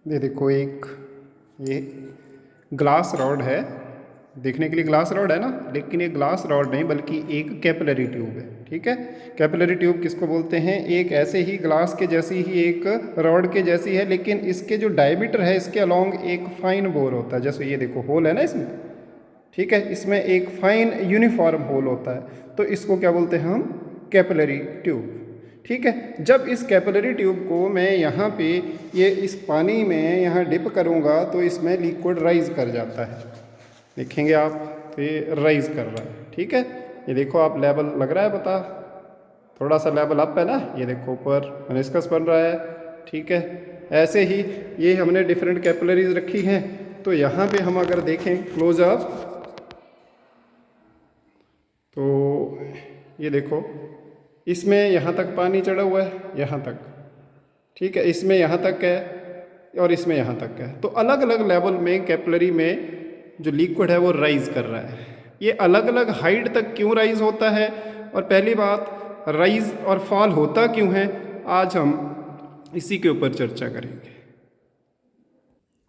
ये देखो एक ये ग्लास रॉड है, देखने के लिए ग्लास रॉड है ना, लेकिन ये ग्लास रॉड नहीं बल्कि एक कैपिलरी ट्यूब है। ठीक है, कैपिलरी ट्यूब किसको बोलते हैं? एक ऐसे ही ग्लास के जैसी ही एक रॉड के जैसी है, लेकिन इसके जो डायमीटर है इसके अलोंग एक फाइन बोर होता है। जैसे ये देखो होल है ना इसमें, ठीक है, इसमें एक फाइन यूनिफॉर्म होल होता है, तो इसको क्या बोलते हैं हम? Capillary tube. ठीक है, जब इस कैपिलरी ट्यूब को मैं यहाँ पे ये इस पानी में यहाँ डिप करूँगा तो इसमें लिक्विड राइज कर जाता है, देखेंगे आप, तो ये राइज कर रहा है। ठीक है, ये देखो आप लेवल लग रहा है पता, थोड़ा सा लेवल अप है ना, ये देखो ऊपर मेनिस्कस बन रहा है। ठीक है, ऐसे ही ये हमने डिफरेंट कैपिलरीज रखी हैं, तो यहाँ पे हम अगर देखें क्लोजअप तो ये देखो इसमें यहाँ तक पानी चढ़ा हुआ है, यहाँ तक। ठीक है, इसमें यहाँ तक है और इसमें यहाँ तक है, तो अलग अलग लेवल में कैपिलरी में जो लिक्विड है वो राइज कर रहा है। ये अलग अलग हाइट तक क्यों राइज होता है, और पहली बात राइज और फॉल होता क्यों है, आज हम इसी के ऊपर चर्चा करेंगे।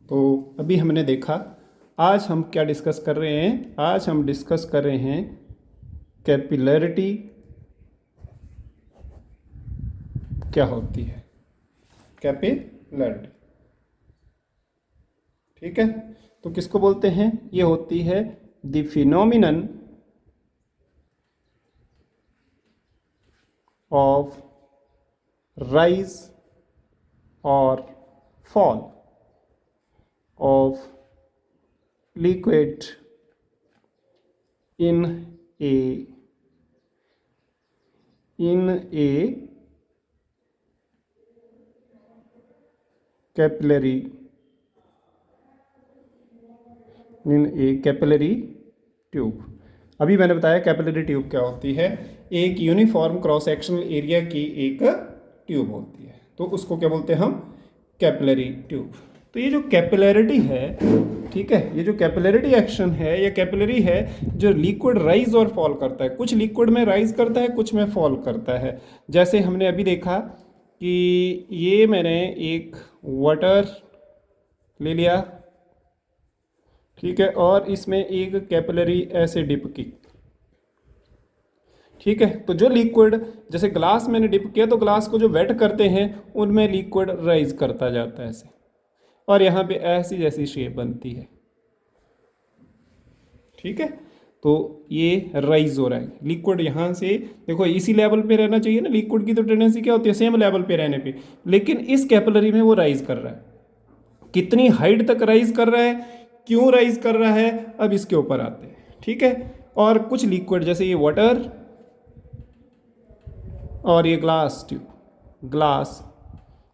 तो अभी हमने देखा, आज हम क्या डिस्कस कर रहे हैं? आज हम डिस्कस कर रहे हैं कैपिलरिटी क्या होती है, कैपिलरिटी। ठीक है, तो किसको बोलते हैं? ये होती है द फिनोमिनन ऑफ राइज और fall of liquid in a capillary tube. अभी मैंने बताया कैपिलरी ट्यूब क्या होती है, एक यूनिफॉर्म क्रॉस सेक्शनल एरिया की एक ट्यूब होती है, तो उसको क्या बोलते हैं हम? Capillary tube. तो ये जो कैपिलरिटी है, ठीक है, ये जो कैपिलरिटी एक्शन है, ये कैपिलरी है जो लिक्विड राइज और फॉल करता है। कुछ लिक्विड में राइज करता है, कुछ में फॉल करता है। जैसे हमने अभी देखा कि ये मैंने एक वाटर ले लिया, ठीक है, और इसमें एक कैपिलरी ऐसे डिप की। ठीक है, तो जो लिक्विड जैसे ग्लास मैंने डिप किया, तो ग्लास को जो वेट करते हैं उनमें लिक्विड राइज करता जाता है ऐसे, और यहाँ पे ऐसी जैसी शेप बनती है। ठीक है, तो ये राइज हो रहा है लिक्विड यहाँ से। देखो इसी लेवल पे रहना चाहिए ना, लिक्विड की तो टेंडेंसी क्या होती है? सेम लेवल पे रहने पे, लेकिन इस कैपिलरी में वो राइज कर रहा है। कितनी हाइट तक राइज कर रहा है, क्यों राइज कर रहा है, अब इसके ऊपर आते हैं। ठीक है, और कुछ लिक्विड जैसे ये वाटर और ये ग्लास ट्यूब, ग्लास,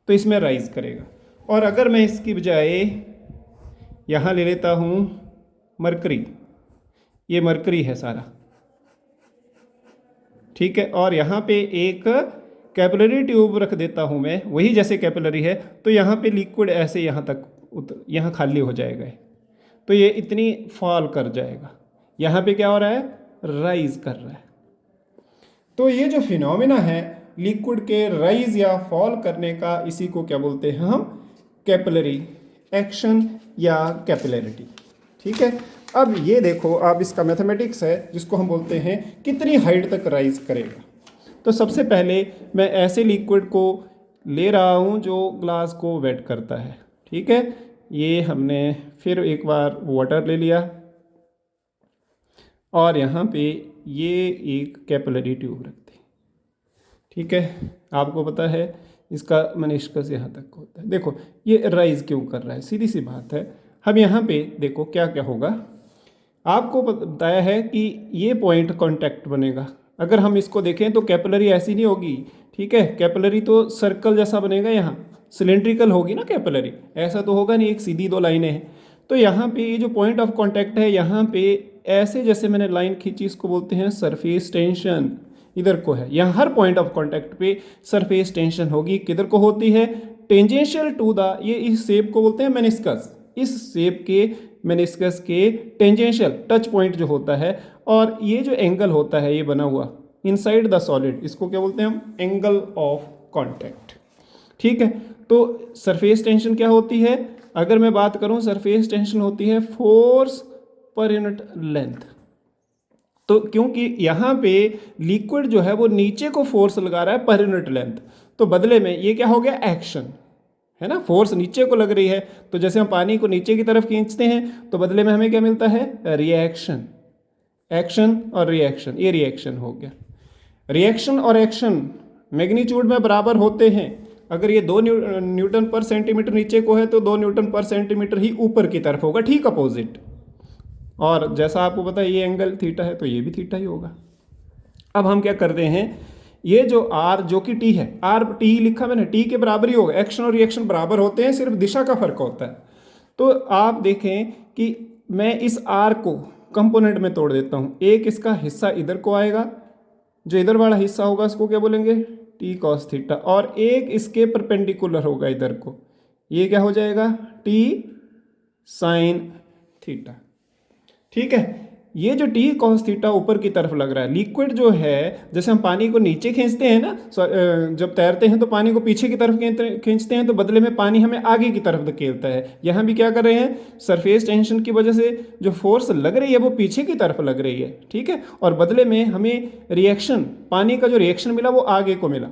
तो इसमें राइज करेगा। और अगर मैं इसकी बजाय यहाँ ले लेता हूँ मरकरी, ये मरकरी है सारा, ठीक है, और यहाँ पे एक कैपिलरी ट्यूब रख देता हूँ मैं, वही जैसे कैपिलरी है, तो यहाँ पे लिक्विड ऐसे यहाँ तक यहाँ खाली हो जाएगा, तो ये इतनी फॉल कर जाएगा। यहाँ पे क्या हो रहा है? राइज कर रहा है। तो ये जो फिनोमिना है लिक्विड के राइज या फॉल करने का, इसी को क्या बोलते हैं हम? कैपिलरी एक्शन या कैपिलरिटी। ठीक है, अब ये देखो, अब इसका मैथमेटिक्स है जिसको हम बोलते हैं कितनी हाइट तक राइज करेगा। तो सबसे पहले मैं ऐसे लिक्विड को ले रहा हूँ जो ग्लास को वेट करता है। ठीक है, ये हमने फिर एक बार वाटर ले लिया, और यहाँ पे ये एक कैपिलरी ट्यूब रखते हैं। ठीक है, आपको पता है इसका मेनिस्कस यहाँ तक होता है। देखो ये राइज क्यों कर रहा है, सीधी सी बात है। हम यहाँ पे देखो क्या क्या होगा, आपको बताया है कि ये पॉइंट कांटेक्ट बनेगा। अगर हम इसको देखें तो कैपिलरी ऐसी नहीं होगी, ठीक है, कैपिलरी तो सर्कल जैसा बनेगा, यहाँ सिलेंड्रिकल होगी ना कैपिलरी, ऐसा तो होगा नहीं एक सीधी दो लाइनें हैं। तो यहाँ पे ये जो पॉइंट ऑफ कांटेक्ट है, यहाँ पे ऐसे जैसे मैंने लाइन खींची, इसको बोलते हैं सरफेस टेंशन। इधर को है, यहाँ हर पॉइंट ऑफ कांटेक्ट पे सरफेस टेंशन होगी। किधर को होती है? टेंजेंशियल टू द, ये इस शेप को बोलते हैं मेनिस्कस, इस शेप के मेनिस्कस के टेंजेंशियल टच पॉइंट जो होता है, और ये जो एंगल होता है ये बना हुआ इनसाइड द सॉलिड, इसको क्या बोलते हैं हम? Angle of contact. ठीक है, तो सरफेस टेंशन क्या होती है? अगर मैं बात करूं, सरफेस टेंशन होती है फोर्स पर यूनिट लेंथ। तो क्योंकि यहाँ पे लिक्विड जो है वो नीचे को फोर्स लगा रहा है पर यूनिट लेंथ, तो बदले में ये क्या हो गया? एक्शन, है ना, फोर्स नीचे को लग रही है। तो जैसे हम पानी को नीचे की तरफ खींचते हैं तो बदले में हमें क्या मिलता है? रिएक्शन। एक्शन और रिएक्शन, ये रिएक्शन हो गया। रिएक्शन और एक्शन मैग्नीट्यूड में बराबर होते हैं। अगर ये 2 न्यूटन पर सेंटीमीटर नीचे को है तो 2 न्यूटन पर सेंटीमीटर ही ऊपर की तरफ होगा, ठीक अपोजिट। और जैसा आपको पता है ये एंगल थीटा है तो ये भी थीटा ही होगा। अब हम क्या करते हैं, ये जो आर जो कि टी है, आर टी लिखा मैंने, टी के बराबर ही होगा। एक्शन और रिएक्शन बराबर होते हैं, सिर्फ दिशा का फर्क होता है। तो आप देखें कि मैं इस आर को कंपोनेंट में तोड़ देता हूं। एक इसका हिस्सा इधर को आएगा, जो इधर वाला हिस्सा होगा इसको क्या बोलेंगे? टी कॉस थीटा, और एक इसके परपेंडिकुलर होगा इधर को, ये क्या हो जाएगा? T sine theta. ठीक है, ये जो टी कॉस थीटा ऊपर की तरफ लग रहा है, लिक्विड जो है, जैसे हम पानी को नीचे खींचते हैं ना, जब तैरते हैं तो पानी को पीछे की तरफ खींचते हैं तो बदले में पानी हमें आगे की तरफ धकेलता है। यहाँ भी क्या कर रहे हैं? सरफेस टेंशन की वजह से जो फोर्स लग रही है वो पीछे की तरफ लग रही है, ठीक है, और बदले में हमें रिएक्शन, पानी का जो रिएक्शन मिला वो आगे को मिला,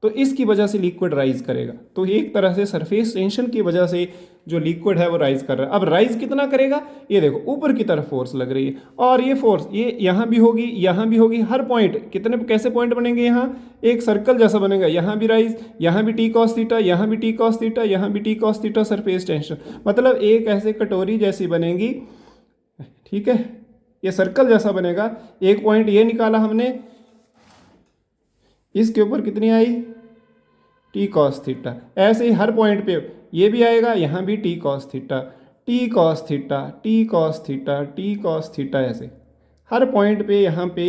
तो इसकी वजह से लिक्विड राइज करेगा। तो एक तरह से सरफेस टेंशन की वजह से जो लिक्विड है वो राइज कर रहा है। अब राइज कितना करेगा? ये देखो, ऊपर की तरफ फोर्स लग रही है, और ये फोर्स ये यहाँ भी होगी, यहाँ भी होगी। हर पॉइंट कितने, कैसे पॉइंट बनेंगे? यहाँ एक सर्कल जैसा बनेगा, यहाँ भी राइज, यहाँ भी टी कॉस थीटा, यहाँ भी टी कॉस थीटा, यहाँ भी T cos theta, surface tension, मतलब एक ऐसे कटोरी जैसी बनेगी, ठीक है, ये सर्कल जैसा बनेगा। एक पॉइंट ये निकाला हमने, इसके ऊपर कितनी आई? T cos theta. ऐसे ही हर पॉइंट पे ये भी आएगा, यहाँ भी T cos theta, T cos theta, T cos theta, T cos theta, ऐसे हर पॉइंट पे। यहाँ पे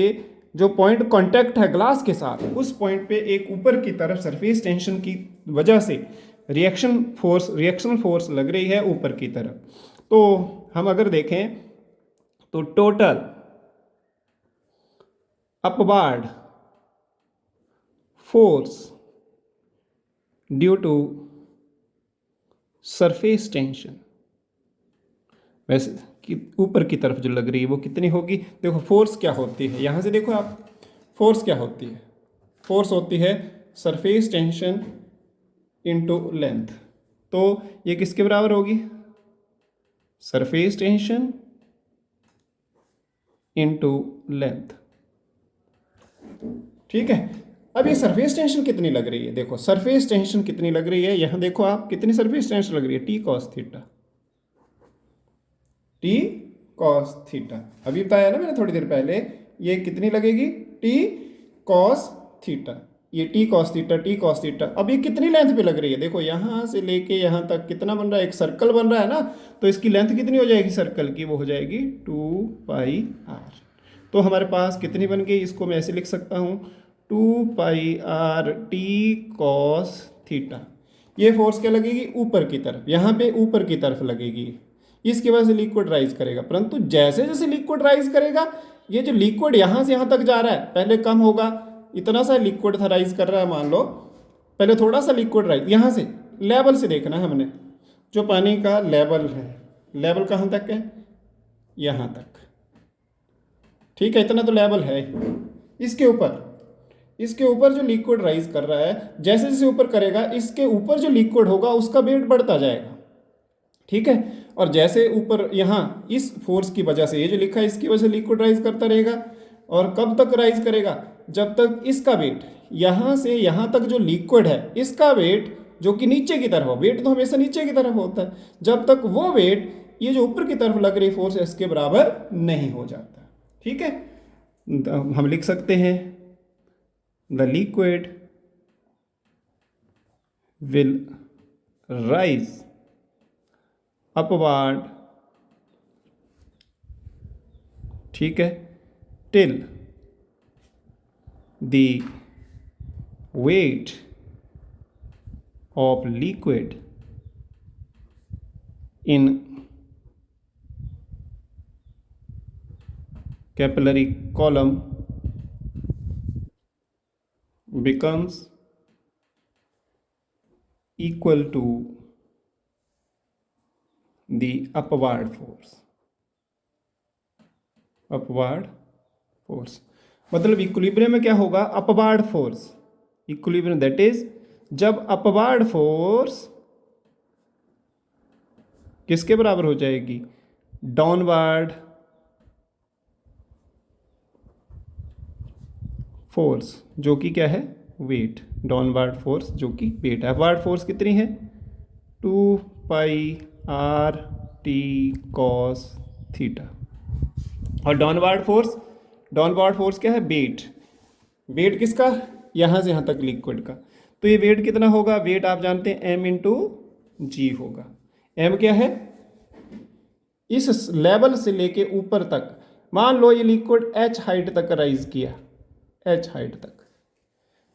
जो पॉइंट कांटेक्ट है ग्लास के साथ, उस पॉइंट पे एक ऊपर की तरफ सरफेस टेंशन की वजह से रिएक्शन फोर्स लग रही है ऊपर की तरफ। तो हम अगर देखें तो total upward force due to surface tension, वैसे कि ऊपर की तरफ जो लग रही है वो कितनी होगी? देखो फोर्स क्या होती है, यहां से देखो आप, फोर्स क्या होती है? फोर्स होती है सरफेस टेंशन इनटू लेंथ। तो ये किसके बराबर होगी? Surface tension into length. ठीक है, अब ये सरफेस टेंशन कितनी लग रही है? देखो सरफेस टेंशन कितनी लग रही है, यहां देखो आप, कितनी सरफेस टेंशन लग रही है? T cos theta, T cos theta. अभी बताया ना मैंने थोड़ी देर पहले, ये कितनी लगेगी? टी कॉस थीटा, ये T cos theta, T cos theta. अब ये कितनी लेंथ पे लग रही है? देखो यहां से लेके यहां तक कितना बन रहा है? एक सर्कल बन रहा है ना, तो इसकी लेंथ कितनी हो जाएगी सर्कल की? वो हो जाएगी 2 पाई आर। तो हमारे पास कितनी बन गई? इसको मैं ऐसे लिख सकता हूं, 2 पाई आर टी कॉस थीटा। ये फोर्स क्या लगेगी? ऊपर की तरफ, यहाँ पे ऊपर की तरफ लगेगी, इसकी वजह से लिक्विड राइज करेगा। परंतु जैसे जैसे लिक्विड राइज करेगा, ये जो लिक्विड यहाँ से यहाँ तक जा रहा है, पहले कम होगा, इतना सा लिक्विड था राइज कर रहा है, मान लो पहले थोड़ा सा लिक्विड राइज, यहाँ से लेवल से देखना है हमने, जो पानी का लेवल है, लेवल कहाँ तक है? यहाँ तक, ठीक है, इतना तो लेवल है। इसके ऊपर जो लिक्विड राइज कर रहा है, जैसे जैसे ऊपर करेगा, इसके ऊपर जो लिक्विड होगा उसका वेट बढ़ता जाएगा, ठीक है। और जैसे ऊपर यहाँ इस फोर्स की वजह से, ये जो लिखा है इसकी वजह से लिक्विड राइज करता रहेगा, और कब तक राइज करेगा? जब तक इसका वेट, यहाँ से यहाँ तक जो लिक्विड है इसका वेट जो कि नीचे की तरफ हो, वेट तो हमेशा नीचे की तरफ होता है, जब तक वो वेट ये जो ऊपर की तरफ लग रही फोर्स है इसके बराबर नहीं हो जाता, ठीक है। हम लिख सकते हैं the liquid will rise upward, ठीक है, till the weight of liquid in capillary column becomes equal to the upward force. मतलब इक्विलिब्रियम में क्या होगा, upward force. Equilibrium that is जब अपवर्ड फोर्स किसके बराबर हो जाएगी, डाउनवर्ड फोर्स जो कि क्या है, वेट। डाउनवर्ड फोर्स जो कि वेट है। अपवर्ड फोर्स कितनी है, 2π/r/t cos थीटा। और डाउनवर्ड फोर्स क्या है, वेट। वेट किसका, यहाँ से यहाँ तक लिक्विड का। तो ये वेट कितना होगा, वेट आप जानते हैं m/g होगा। m क्या है, इस लेवल से लेके ऊपर तक, मान लो ये लिक्विड h हाइट तक राइज किया, h हाइट तक,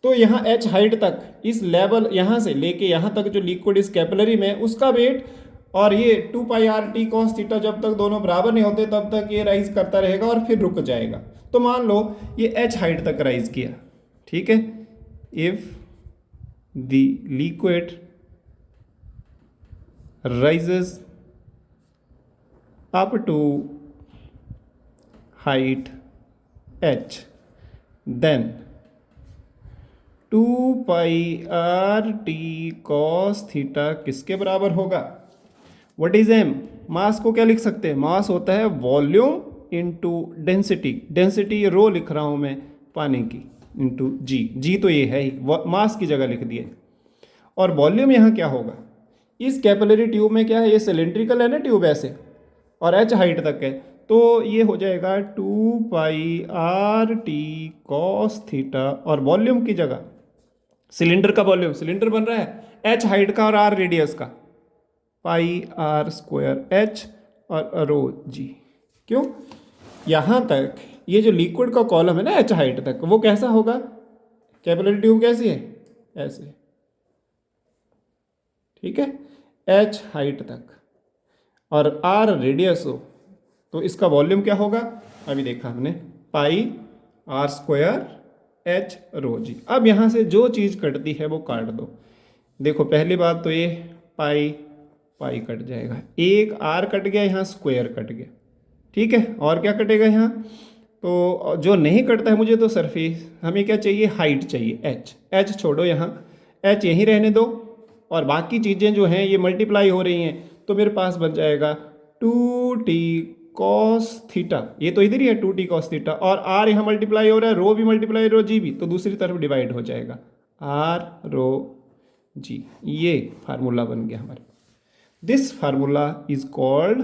तो यहाँ h हाइट तक इस लेवल यहाँ से लेके यहाँ तक जो लिक्विड इस कैपिलरी में, उसका वेट, और ये 2π/r/t cos थीटा जब तक दोनों बराबर नहीं होते तब तक ये राइज करता रहेगा और फिर रुक जाएगा। तो मान लो ये h हाइट तक राइज किया, ठीक है। If the liquid rises up to height h, then 2π/r/t cos theta किसके बराबर होगा, व्हाट इज m। मास को क्या लिख सकते हैं, मास होता है volume into density. Density rho लिख रहा हूं मैं पानी की, इंटू जी तो ये है ही, मास की जगह लिख दिए। और वॉल्यूम यहाँ क्या होगा, इस कैपिलरी ट्यूब में क्या है, ये सिलेंड्रिकल है ना ट्यूब ऐसे, और h हाइट तक है, तो ये हो जाएगा 2π/r/t cos थीटा। और वॉल्यूम की जगह सिलेंडर का वॉल्यूम, सिलेंडर बन रहा है h हाइट का और r रेडियस का, πr² और ρg। क्यों, यहाँ तक ये जो लिक्विड का कॉलम है ना h हाइट तक, वो कैसा होगा, कैपिलरी ट्यूब कैसी है, ऐसे, ठीक है, h हाइट तक और r रेडियस हो, तो इसका वॉल्यूम क्या होगा, अभी देखा हमने, πr² h ρg। अब यहाँ से जो चीज़ कटती है वो काट दो। देखो पहली बात तो ये पाई कट जाएगा, एक r कट गया, यहाँ स्क्वायर कट गया, ठीक है। और क्या कटेगा यहाँ, तो जो नहीं कटता है मुझे तो सरफेस, हमें क्या चाहिए, हाइट चाहिए, h छोड़ो, यहाँ h यहीं रहने दो, और बाकी चीज़ें जो हैं ये मल्टीप्लाई हो रही हैं, तो मेरे पास बन जाएगा 2t cos थीटा, ये तो इधर ही है 2t cos थीटा, और r यहाँ मल्टीप्लाई हो रहा है, रो भी मल्टीप्लाई, रो जी भी, तो दूसरी तरफ डिवाइड हो जाएगा, r रो जी। ये फार्मूला बन गया हमारे। This formula is called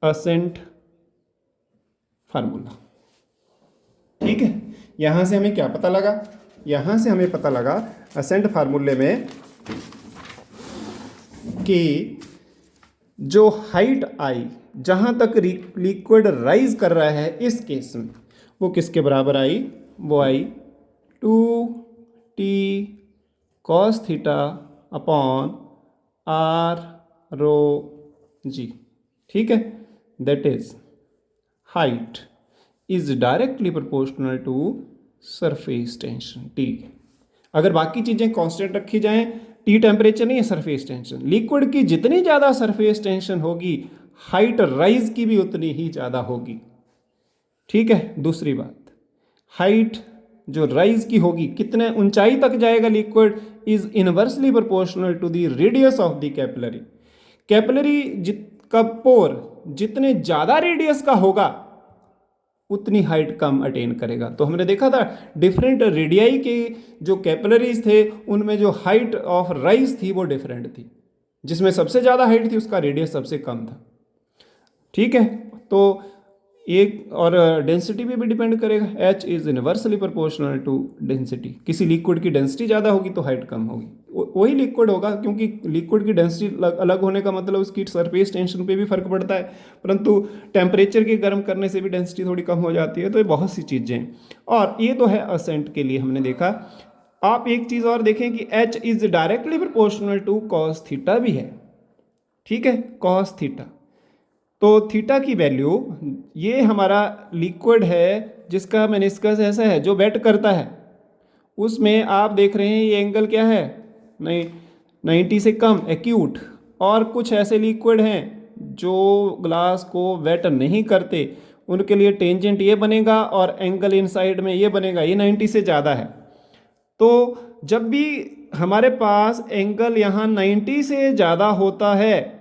ascent formula, ठीक है। यहां से हमें क्या पता लगा, यहां से हमें पता लगा असेंट फार्मूले में कि जो हाइट आई, जहां तक लिक्विड राइज कर रहा है, इस केस में वो किसके बराबर आई, वो आई 2t cos theta upon r rho g, ठीक है। That is height is directly proportional to surface tension T। अगर बाकी चीज़ें कांस्टेंट रखी जाएं, T टेम्परेचर नहीं है, सरफेस टेंशन। लिक्विड की जितनी ज़्यादा सरफेस टेंशन होगी, हाइट राइज की भी उतनी ही ज़्यादा होगी, ठीक है। दूसरी बात, हाइट जो राइज की होगी, कितने ऊंचाई तक जाएगा liquid, is inversely proportional to the radius of the capillary. Capillary का पोर जितने ज़्यादा रेडियस का होगा उतनी हाइट कम अटेन करेगा। तो हमने देखा था डिफरेंट रेडियाई के जो कैपिलरीज थे, उनमें जो हाइट ऑफ राइज थी वो डिफरेंट थी, जिसमें सबसे ज़्यादा हाइट थी उसका रेडियस सबसे कम था, ठीक है। तो एक और डेंसिटी पे भी डिपेंड करेगा, h is inversely proportional to density. किसी लिक्विड की डेंसिटी ज़्यादा होगी तो हाइट कम होगी, वही लिक्विड होगा, क्योंकि लिक्विड की डेंसिटी अलग होने का मतलब उसकी सरफेस टेंशन पे भी फर्क पड़ता है, परंतु टेम्परेचर के गर्म करने से भी डेंसिटी थोड़ी कम हो जाती है। तो ये बहुत सी चीज़ें हैं, और ये तो है असेंट के लिए हमने देखा। आप एक चीज़ और देखें कि h is directly proportional to cos theta भी है, ठीक है, कॉस थीटा। तो थीटा की वैल्यू, ये हमारा लिक्विड है जिसका मेनिस्कस ऐसा है जो वेट करता है, उसमें आप देख रहे हैं ये एंगल क्या है, नहीं 90 से कम, एक्यूट। और कुछ ऐसे लिक्विड हैं जो ग्लास को वेट नहीं करते, उनके लिए टेंजेंट ये बनेगा और एंगल इनसाइड में ये बनेगा, ये 90 से ज़्यादा है। तो जब भी हमारे पास एंगल यहाँ 90 से ज़्यादा होता है,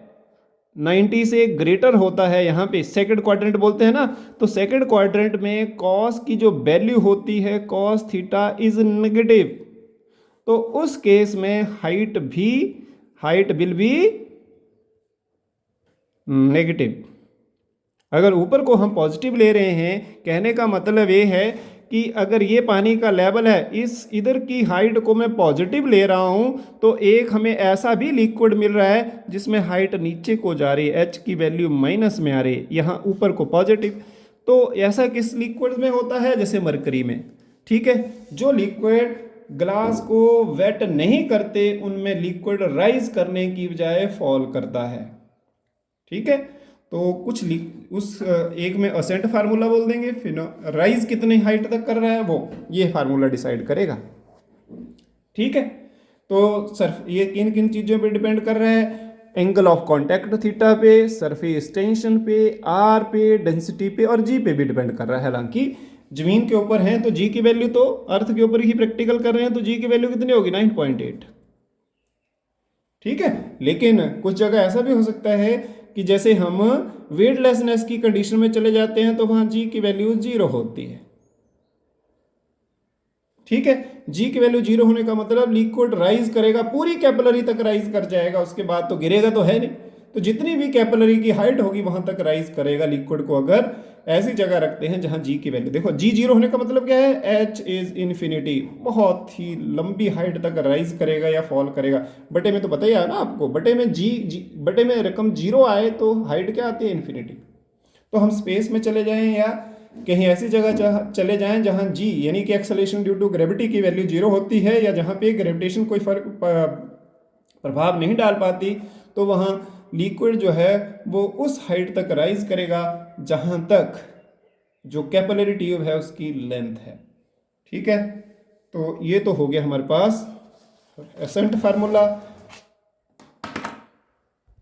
90 से ग्रेटर होता है, यहाँ पे सेकंड क्वाड्रेंट बोलते हैं ना, तो सेकंड क्वाड्रेंट में कॉस की जो वैल्यू होती है कॉस थीटा इज नेगेटिव, तो उस केस में हाइट विल बी नेगेटिव। अगर ऊपर को हम पॉजिटिव ले रहे हैं, कहने का मतलब ये है कि अगर ये पानी का लेवल है, इस इधर की हाइट को मैं पॉजिटिव ले रहा हूँ, तो एक हमें ऐसा भी लिक्विड मिल रहा है जिसमें हाइट नीचे को जा रही है, एच की वैल्यू माइनस में आ रही है, यहाँ ऊपर को पॉजिटिव। तो ऐसा किस लिक्विड में होता है, जैसे मरकरी में। ठीक है, जो लिक्विड ग्लास को वेट नहीं करते उनमें लिक्विड राइज करने की बजाय फॉल करता है। ठीक है, तो कुछ उस एक में असेंट फार्मूला बोल देंगे, फिर राइज कितनी हाइट तक कर रहा है वो ये फार्मूला डिसाइड करेगा। ठीक है, तो सर ये किन किन चीज़ों पे डिपेंड कर रहा है, एंगल ऑफ कांटेक्ट थीटा पे, सरफेस टेंशन पे, आर पे, डेंसिटी पे और जी पे भी डिपेंड कर रहा है। हालांकि जमीन के ऊपर हैं तो जी की वैल्यू, तो अर्थ के ऊपर ही प्रैक्टिकल कर रहे हैं तो जी की वैल्यू कितनी होगी, 9.8। ठीक है, लेकिन कुछ जगह ऐसा भी हो सकता है कि जैसे हम वेटलेसनेस की कंडीशन में चले जाते हैं तो वहां जी की वैल्यू 0 होती है। ठीक है, जी की वैल्यू 0 होने का मतलब लिक्विड राइज करेगा, पूरी कैपिलरी तक राइज कर जाएगा, उसके बाद तो गिरेगा तो है नहीं। तो जितनी भी कैपिलरी की हाइट होगी वहां तक राइज करेगा लिक्विड को, अगर ऐसी जगह रखते हैं जहां जी की वैल्यू, देखो जी 0 होने का मतलब क्या है, एच इज इन्फिनिटी, बहुत ही लंबी हाइट तक राइज करेगा या फॉल करेगा। बटे में तो पता ही है ना आपको, बटे में बटे में रकम 0 आए तो हाइट क्या आती है, इन्फिनिटी। तो हम स्पेस में चले जाएं या कहीं ऐसी जगह चले जाएं जहां जी यानी कि एक्सेलरेशन ड्यू टू ग्रेविटी की वैल्यू 0 होती है, या जहां पे ग्रेविटेशन कोई प्रभाव नहीं डाल पाती, तो वहां लिक्विड जो है वो उस हाइट तक राइज करेगा जहां तक जो कैपिलरी ट्यूब है उसकी लेंथ है। ठीक है, तो ये तो हो गया हमारे पास एसेंट फार्मूला।